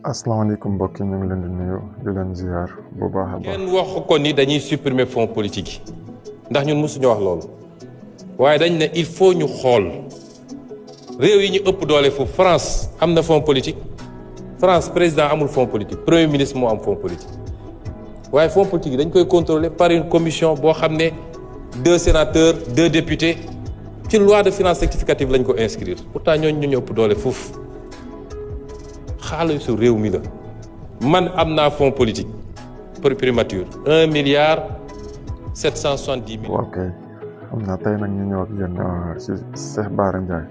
asalaamaaleykum mbokk yi ñu ngi leen di nuyu di leen ziar bu baax a baax. kenn waxu ko ni dañuy supprimer fonds politique yi ndax ñun mosuñu wax loolu waaye dañ ne il faut ñu xool réew yi ñu ëpp doole foofu France am na fonds politique France président amul fonds politique premier ministre moo am fonds politique waaye fonds politique yi dañ koy contrôler par une commission boo xam ne 2 sénateurs 2 députés ci loi de finances rectificative lañ ko inscrire pourtant ñooñu ñu ëpp doole foofu. xaalisu réew mi la man am naa fonds politique pour primature 1,770 milliards. ok xam naa tey nag ñu ñëw ak yéen si Cheikh Bara Ndiaye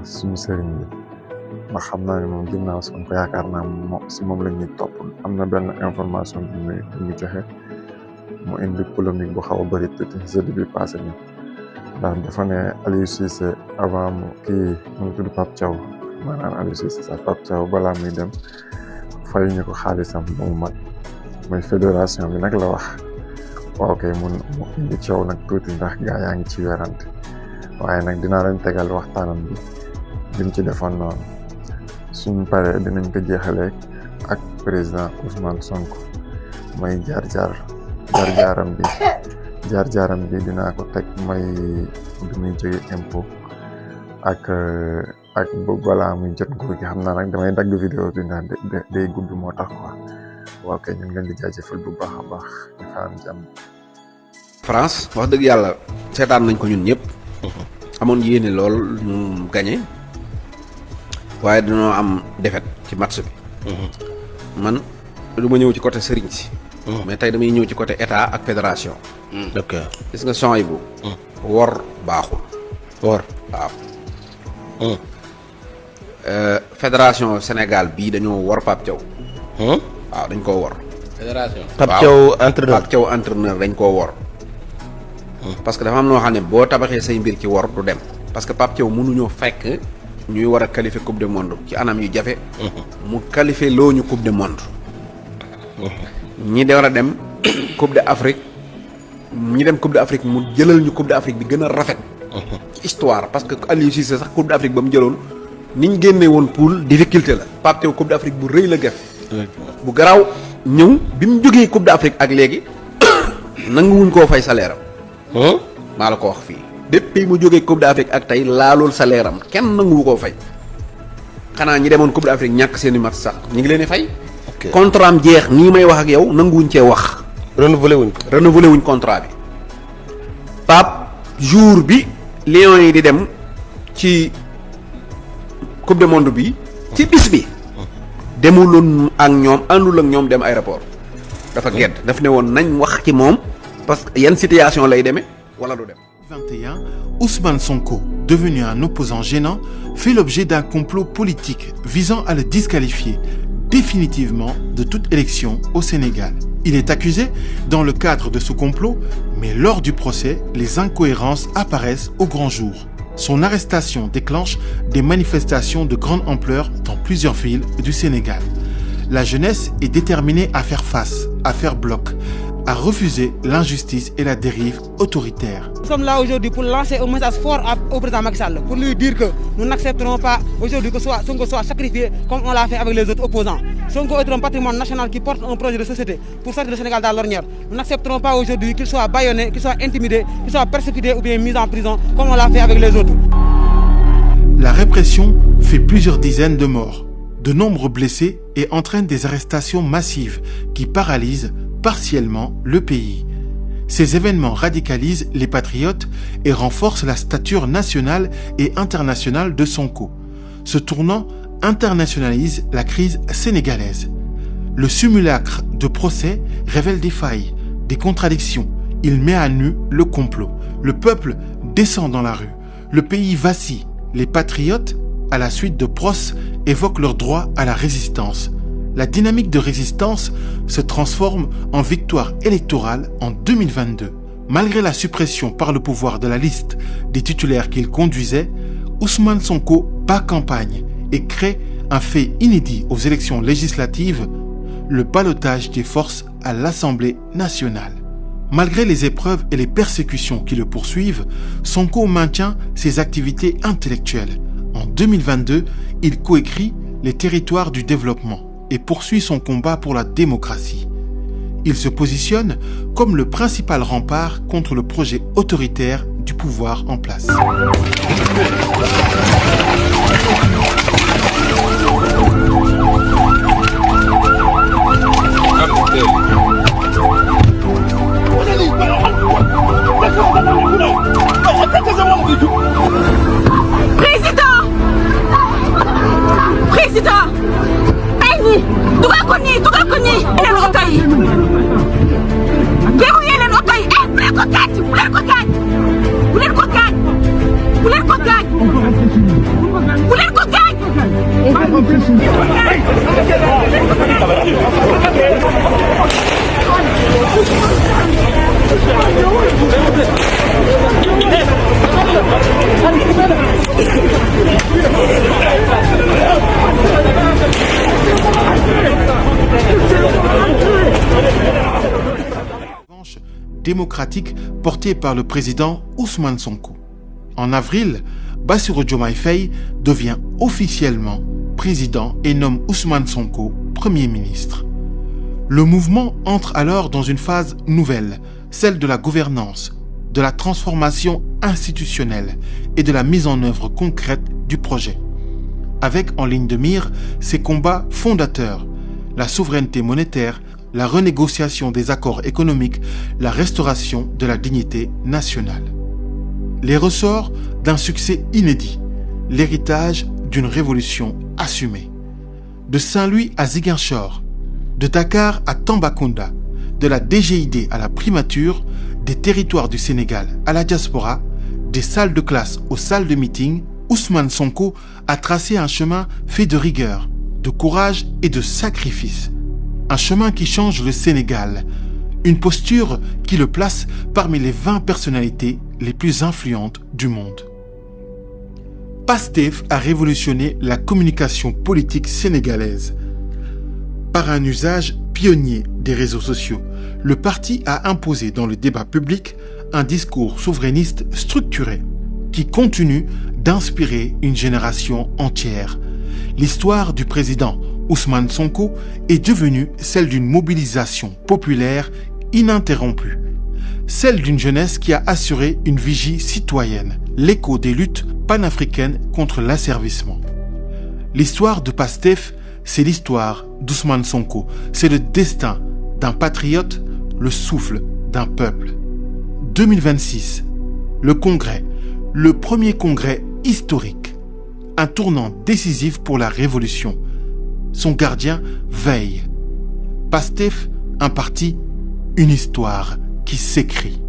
suñu sëriñ bi ndax xam naa ne moom ginnaaw Sonko yaakaar naa si moom la ñuy topp am na benn information bi ñu joxe mu indi polémique bu xaw a bëri tuuti jeudi bi passé ni ndax dafa ne Aliou Cissé avant mu kii mu ngi tudd Pape Thiaw maanaam Aliou Cissé sax Pape Thiaw balaa muy dem fay ñu ko xaalisam ba mu mat mooy fédération bi nag la wax waaw kay mu indi coow nag tuuti ndax gaa yaa ngi ci werante waaye nag dinaa leen tegal waxtaanam bi lim ci defoon noonu suñ paree dinañ ko jeexalee ak président Ousmane Sonko mooy jaar-jaaram bi dinaa ko teg mooy bi muy jóge impôt ak bu balaa muy jot nguur gi xam naa nag damay dagg vidéo bi ndax day gudd moo tax quoi waaw kay ñu ngi leen di jaajëfal bu baax a baax di faam jàmm. France wax dëgg yàlla seetaan nañ ko ñun ñëpp amoon yéene lool ñu gagné waaye dañoo am défaite ci match bi. man du ma ñëw ci côté sëriñ si. mais tey damay ñëw ci côté état ak fédération. ok gis nga son yi bu. wor baaxul. wor waaw. fédération Sénégal bii dañoo wor Pape Thiaw. waaw dañ koo wor. fédération Pape Thiaw entraîneur Pape Thiaw entraîneur dañ koo wor. parce que dafa am noo xam ne boo tabaxee say mbir ci wor du dem. parce que Pape Thiaw mënuñoo fekk ñuy war a qualifier coupe du monde ci anam yu jafe. mu qualifier loo ñu coupe du monde. ñi war a dem coupe d'Afrique ñi dem coupe d'Afrique mu jëlal ñu coupe d'Afrique bi gën a rafet. ci histoire parce que Aliou Cissé sax coupe d'Afrique ba mu jëloon niñ génnee woon poule difficulté la. Pape Thiaw coupe d'Afrique bu rëy la def. bu garaaw ñëw bi mu jógee coupe d'Afrique ak léegi nanguwuñ koo fay salaire am. maa la ko wax fii. depuis mu jógee coupe d'Afrique ak tey laalool salaire am kenn nanguwu koo fay xanaa ñi demoon coupe d'Afrique ñàkk seeni match sax ñu ngi leen di fay. contrat am jeex nii may wax ak yow nanguwuñ cee wax. renouvelé wuñ contrat bi. Pape jour bi Lions yi di dem ci coupe du monde bi ci bis bi demuloon ak ñoom àndul ak ñoom dem aéroport dafa gedd daf ne woon nañ wax ci moom parce que yan situation lay demee wala du dem. 2021, Ousmane Sonko, devenu un opposant gênant, fait l'objet d'un complot politique visant à le disqualifier définitivement de toute élection au Sénégal. Il est accusé dans le cadre de ce complot, mais lors du procès, les incohérences apparaissent au grand jour. Son arrestation déclenche des manifestations de grande ampleur dans plusieurs villes du Sénégal. La jeunesse est déterminée à faire face, à faire bloc, à refuser l'injustice et la dérive autoritaire. Nous sommes là aujourd'hui pour lancer un message fort au président Macky Sall, pour lui dire que nous n'accepterons pas aujourd'hui que Sonko soit sacrifié comme on l'a fait avec les autres opposants. Sonko est un patrimoine national qui porte un projet de société pour sortir le Sénégal dans l'ornière. Nous n'accepterons pas aujourd'hui qu'il soit bâillonné, qu'il soit intimidé, qu'il soit persécuté ou bien mis en prison comme on l'a fait avec les autres. La répression fait plusieurs dizaines de morts, de nombreux blessés et entraîne des arrestations massives qui paralysent partiellement le pays. Ces événements radicalisent les patriotes et renforcent la stature nationale et internationale de Sonko. Ce tournant internationalise la crise sénégalaise. Le simulacre de procès révèle des failles, des contradictions. Il met à nu le complot. Le peuple descend dans la rue. Le pays vacille. Les patriotes, à la suite de procès, évoquent leur droit à la résistance. La dynamique de résistance se transforme en victoire électorale en 2022. Malgré la suppression par le pouvoir de la liste des titulaires qu'il conduisait, Ousmane Sonko bat campagne et crée un fait inédit aux élections législatives, le ballottage des forces à l'Assemblée nationale. Malgré les épreuves et les persécutions qui le poursuivent, Sonko maintient ses activités intellectuelles. En 2022, il coécrit les territoires du développement et poursuit son combat pour la démocratie. Il se positionne comme le principal rempart contre le projet autoritaire du pouvoir en place. Président Aïni dugal ko nii leen oto yi verrouillé leen oto yi bu leen ko gaañ bu leen ko gaañ bu leen ko gaañ bu leen ko gaañ bu leen ko gaañ démocratique portée par le président Ousmane Sonko. En avril, Bassirou Diomaye Faye devient officiellement président et nomme Ousmane Sonko Premier ministre. Le mouvement entre alors dans une phase nouvelle, celle de la gouvernance, de la transformation institutionnelle et de la mise en œuvre concrète du projet. Avec en ligne de mire ses combats fondateurs, la souveraineté monétaire, la renégociation des accords économiques, la restauration de la dignité nationale. Les ressorts d'un succès inédit, l'héritage d'une révolution assumée. De Saint-Louis à Ziguinchor, de Dakar à Tambacounda, de la DGID à la primature, des territoires du Sénégal à la diaspora, des salles de classe aux salles de meeting, Ousmane Sonko a tracé un chemin fait de rigueur, de courage et de sacrifice. Un chemin qui change le Sénégal, une posture qui le place parmi les 20 personnalités les plus influentes du monde. Pastef a révolutionné la communication politique sénégalaise. Par un usage pionnier des réseaux sociaux, le parti a imposé dans le débat public un discours souverainiste structuré qui continue d'inspirer une génération entière. L'histoire du président Ousmane Sonko est devenue celle d'une mobilisation populaire ininterrompue, celle d'une jeunesse qui a assuré une vigie citoyenne, l'écho des luttes panafricaines contre l'asservissement. L'histoire de Pastef, c'est l'histoire d'Ousmane Sonko, c'est le destin d'un patriote, le souffle d'un peuple. 2026, le congrès, le premier congrès historique, un tournant décisif pour la révolution. Son gardien veille. Pastef, un parti, une histoire qui s'écrit.